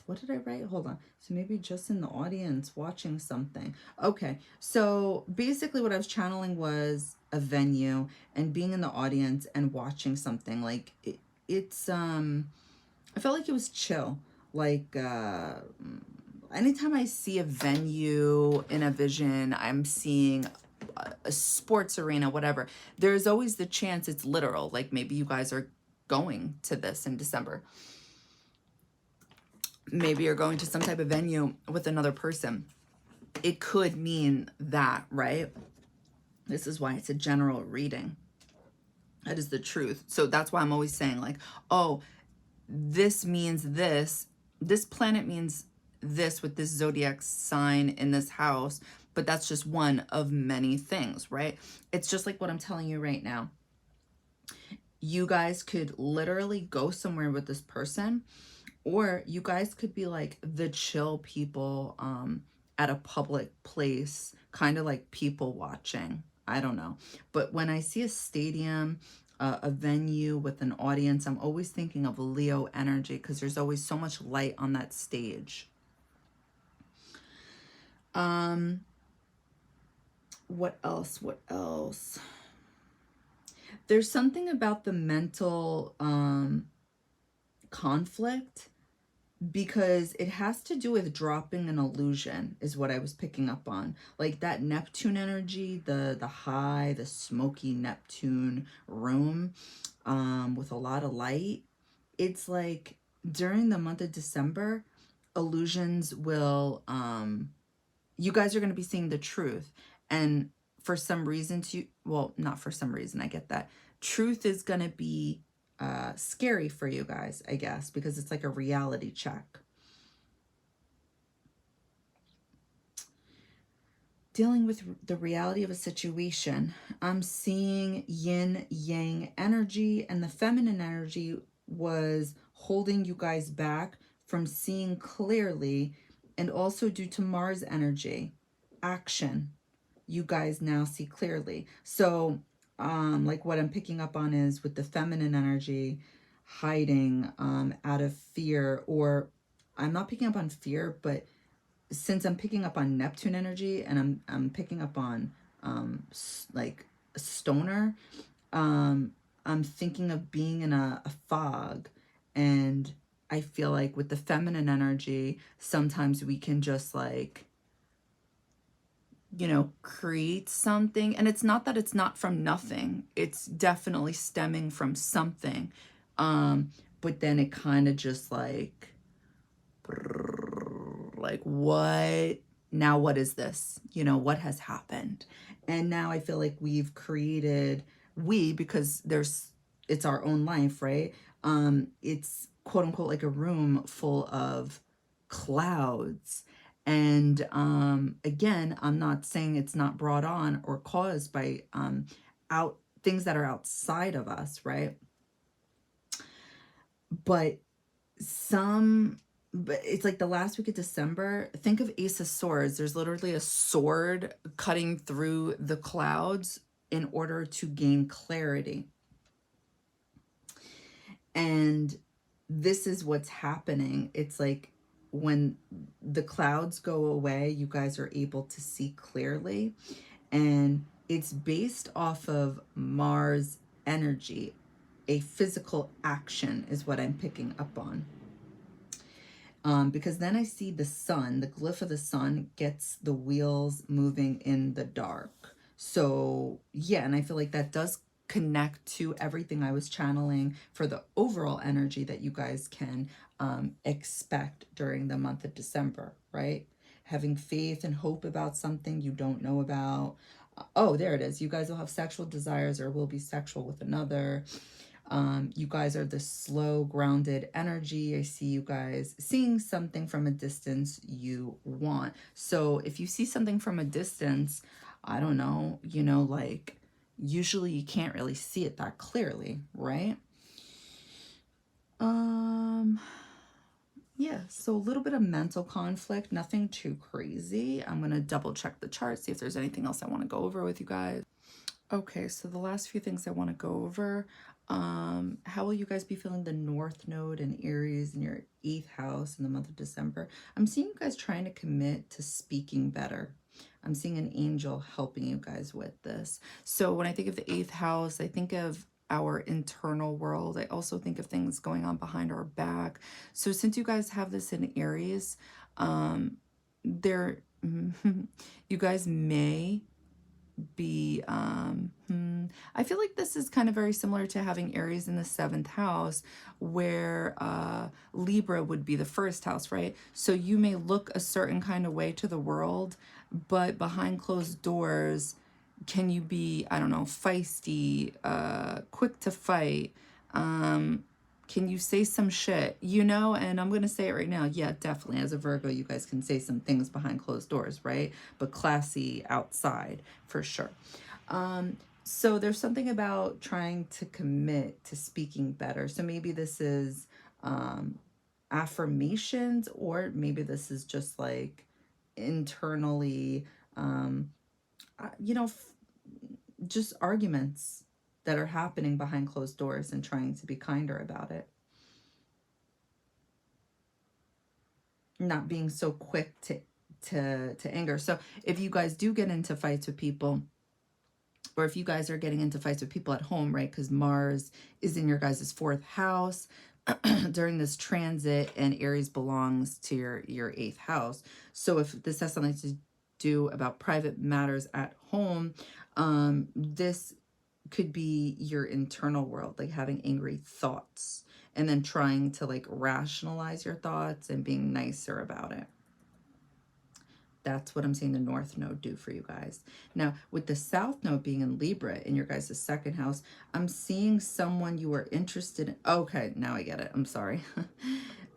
Speaker 1: What did I write? Hold on. So maybe just in the audience watching something. Okay. So basically what I was channeling was a venue and being in the audience and watching something. Like it's I felt like it was chill. Like anytime I see a venue in a vision, I'm seeing a sports arena, whatever. There's always the chance it's literal. Like maybe you guys are going to this in December. Maybe you're going to some type of venue with another person. It could mean that, right? This is why it's a general reading. That is the truth. So that's why I'm always saying like, oh, this means this. This planet means this with this zodiac sign in this house. But that's just one of many things, right? It's just like what I'm telling you right now. You guys could literally go somewhere with this person, or you guys could be like the chill people at a public place, kind of like people watching. I don't know. But when I see a stadium, a venue with an audience, I'm always thinking of Leo energy because there's always so much light on that stage. What else? What else? There's something about the mental conflict, because it has to do with dropping an illusion is what I was picking up on. Like that Neptune energy, the high, the smoky Neptune room with a lot of light. It's like during the month of December, illusions will, you guys are going to be seeing the truth. And for some reason well, not for some reason, I get that. Truth is going to be scary for you guys, I guess, because it's like a reality check. Dealing with the reality of a situation. I'm seeing yin yang energy, and the feminine energy was holding you guys back from seeing clearly, and also due to Mars energy, action. You guys now see clearly. So like what I'm picking up on is with the feminine energy, hiding out of fear, or I'm not picking up on fear, but since I'm picking up on Neptune energy, and I'm picking up on like a stoner, I'm thinking of being in a fog. And I feel like with the feminine energy, sometimes we can just like, you know, create something. And it's not that it's not from nothing. It's definitely stemming from something. But then it kind of just like what? Now what is this? You know, what has happened? And now I feel like we've created, because it's our own life, right? It's quote unquote like a room full of clouds. And again, I'm not saying it's not brought on or caused by out things that are outside of us, right? But it's like the last week of December. Think of Ace of Swords. There's literally a sword cutting through the clouds in order to gain clarity. And this is what's happening. It's like when the clouds go away, you guys are able to see clearly. And it's based off of Mars energy. A physical action is what I'm picking up on. Because then I see the sun, the glyph of the sun gets the wheels moving in the dark. So yeah, and I feel like that does connect to everything I was channeling for the overall energy that you guys can expect during the month of December, right? Having faith and hope about something you don't know about. Oh, there it is. You guys will have sexual desires or will be sexual with another. You guys are the slow, grounded energy. I see you guys seeing something from a distance you want. So if you see something from a distance, I don't know, you know, like usually you can't really see it that clearly, right? Yeah, so a little bit of mental conflict, nothing too crazy. I'm going to double check the chart, see if there's anything else I want to go over with you guys. Okay, so the last few things I want to go over. How will you guys be feeling the North Node in Aries in your 8th house in the month of December? I'm seeing you guys trying to commit to speaking better. I'm seeing an angel helping you guys with this. So when I think of the 8th house, I think of our internal world. I also think of things going on behind our back. So since you guys have this in Aries, you guys may be I feel like this is kind of very similar to having Aries in the 7th house, where Libra would be the 1st house, right? So you may look a certain kind of way to the world, but behind closed doors, can you be, I don't know, feisty, quick to fight, can you say some shit, you know? And I'm going to say it right now. Yeah, definitely. As a Virgo, you guys can say some things behind closed doors, right? But classy outside for sure. So there's something about trying to commit to speaking better. So maybe this is affirmations, or maybe this is just like internally, you know, just arguments that are happening behind closed doors and trying to be kinder about it. Not being so quick to anger. So if you guys do get into fights with people, or if you guys are getting into fights with people at home, right? Because Mars is in your guys' 4th house during this transit, and Aries belongs to your 8th house. So if this has something to do about private matters at home, this could be your internal world, like having angry thoughts and then trying to like rationalize your thoughts and being nicer about it. That's what I'm seeing the North Node do for you guys. Now, with the South Node being in Libra in your guys' 2nd house, I'm seeing someone you are interested in. Okay, now I get it. I'm sorry.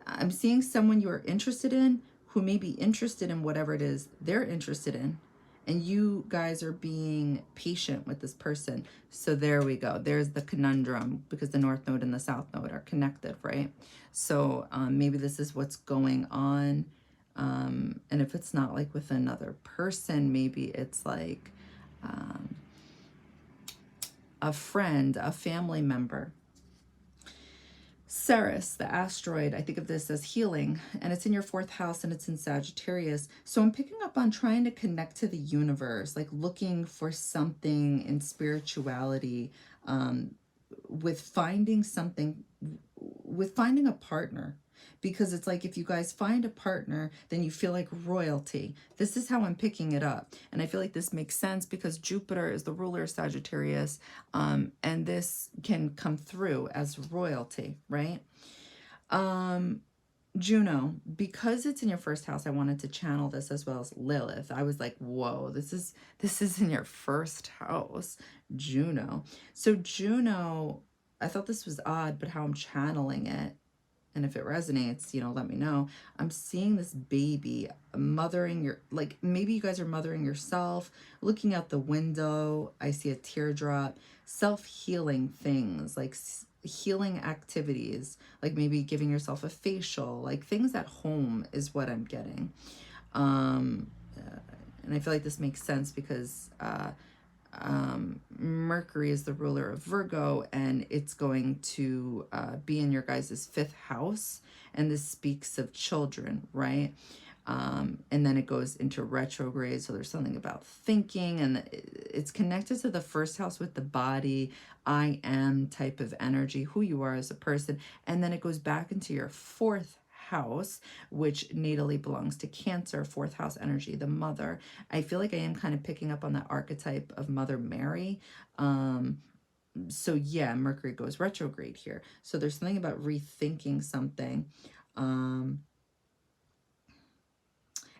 Speaker 1: I'm seeing someone you are interested in who may be interested in whatever it is they're interested in. And you guys are being patient with this person. So there we go. There's the conundrum, because the North Node and the South Node are connected, right? So maybe this is what's going on. And if it's not like with another person, maybe it's like a friend, a family member. Ceres, the asteroid, I think of this as healing, and it's in your fourth house and it's in Sagittarius. So I'm picking up on trying to connect to the universe, like looking for something in spirituality, with finding something, with finding a partner. Because it's like if you guys find a partner, then you feel like royalty. This is how I'm picking it up. And I feel like this makes sense because Jupiter is the ruler of Sagittarius. And this can come through as royalty, right? Juno, because it's in your first house, I wanted to channel this as well as Lilith. I was like, whoa, this is in your first house, Juno. So Juno, I thought this was odd, but how I'm channeling it, and if it resonates, you know, let me know. I'm seeing this baby mothering your, like maybe you guys are mothering yourself, looking out the window. I see a teardrop, self-healing things, like healing activities, like maybe giving yourself a facial, like things at home is what I'm getting. And I feel like this makes sense because Mercury is the ruler of Virgo, and it's going to be in your guys' fifth house, and this speaks of children, right? And then it goes into retrograde, so there's something about thinking, and it's connected to the first house with the body, I am type of energy, who you are as a person, and then it goes back into your fourth house, which natally belongs to Cancer, fourth house energy, the mother. I feel like I am kind of picking up on that archetype of Mother Mary. So yeah, Mercury goes retrograde here. So there's something about rethinking something. And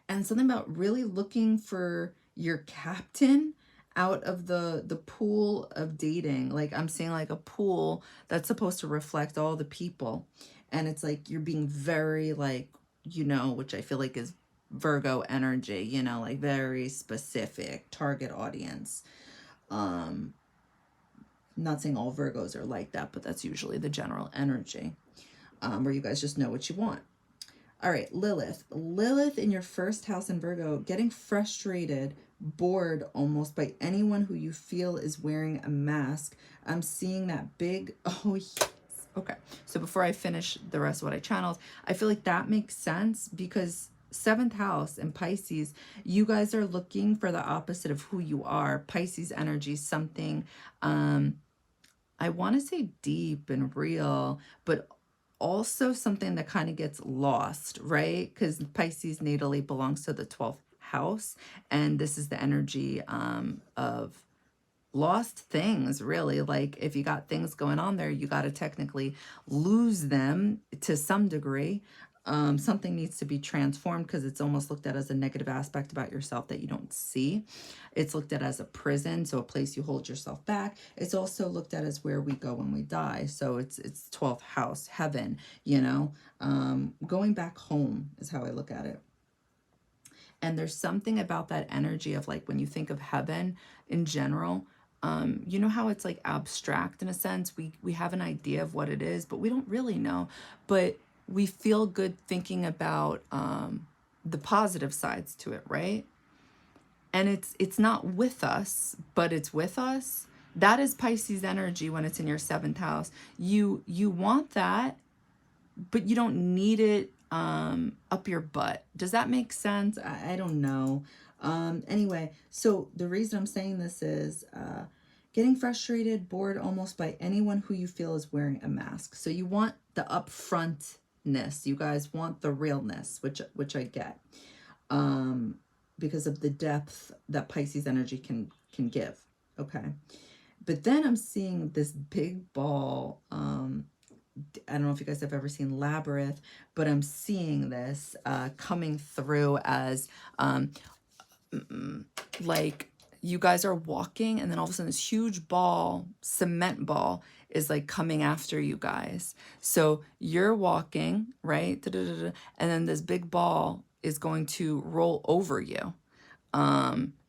Speaker 1: something about really looking for your captain out of the pool of dating. Like I'm seeing like a pool that's supposed to reflect all the people. And it's like you're being very like, you know, which I feel like is Virgo energy, you know, like very specific target audience. Not saying all Virgos are like that, but that's usually the general energy, where you guys just know what you want. All right, Lilith. Lilith in your first house in Virgo, getting frustrated, bored almost by anyone who you feel is wearing a mask. I'm seeing that big, oh yes. Okay, so before I finish the rest of what I channeled, I feel like that makes sense because seventh house and Pisces, you guys are looking for the opposite of who you are. Pisces energy, something, I want to say deep and real, but also something that kind of gets lost, right? Because Pisces natally belongs to the 12th house, and this is the energy of lost things, really. Like if you got things going on there, you got to technically lose them to some degree. Something needs to be transformed because it's almost looked at as a negative aspect about yourself that you don't see. It's looked at as a prison, so a place you hold yourself back. It's also looked at as where we go when we die. So it's 12th house, heaven, you know. Going back home is how I look at it. And there's something about that energy of like when you think of heaven in general, you know how it's like abstract in a sense. We have an idea of what it is, but we don't really know. But we feel good thinking about the positive sides to it, right? And it's not with us, but it's with us. That is Pisces energy when it's in your seventh house. You want that, but you don't need it up your butt. Does that make sense? I don't know. Anyway, so the reason I'm saying this is getting frustrated, bored almost by anyone who you feel is wearing a mask. So you want the upfrontness. You guys want the realness, which I get. Because of the depth that Pisces energy can give. Okay. But then I'm seeing this big ball. I don't know if you guys have ever seen Labyrinth, but I'm seeing this coming through as like you guys are walking and then all of a sudden this huge ball, cement ball, is like coming after you guys. So you're walking, right? And then this big ball is going to roll over you.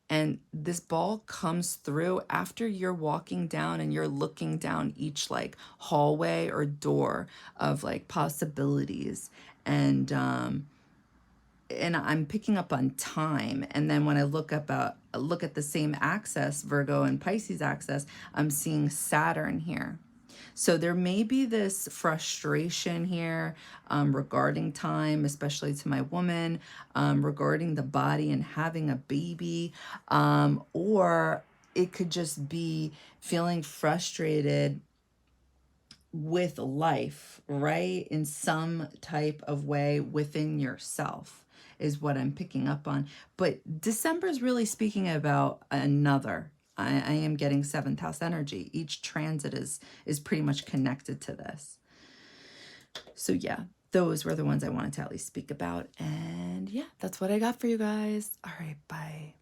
Speaker 1: And this ball comes through after you're walking down and you're looking down each like hallway or door of like possibilities. And I'm picking up on time. And then when I look at the same axis, Virgo and Pisces axis, I'm seeing Saturn here. So there may be this frustration here regarding time, especially to my woman, regarding the body and having a baby, or it could just be feeling frustrated with life, right? In some type of way within yourself is what I'm picking up on. But December is really speaking about another. I am getting seventh house energy. Each transit is pretty much connected to this. So yeah, those were the ones I wanted to at least speak about. And yeah, that's what I got for you guys. All right, bye.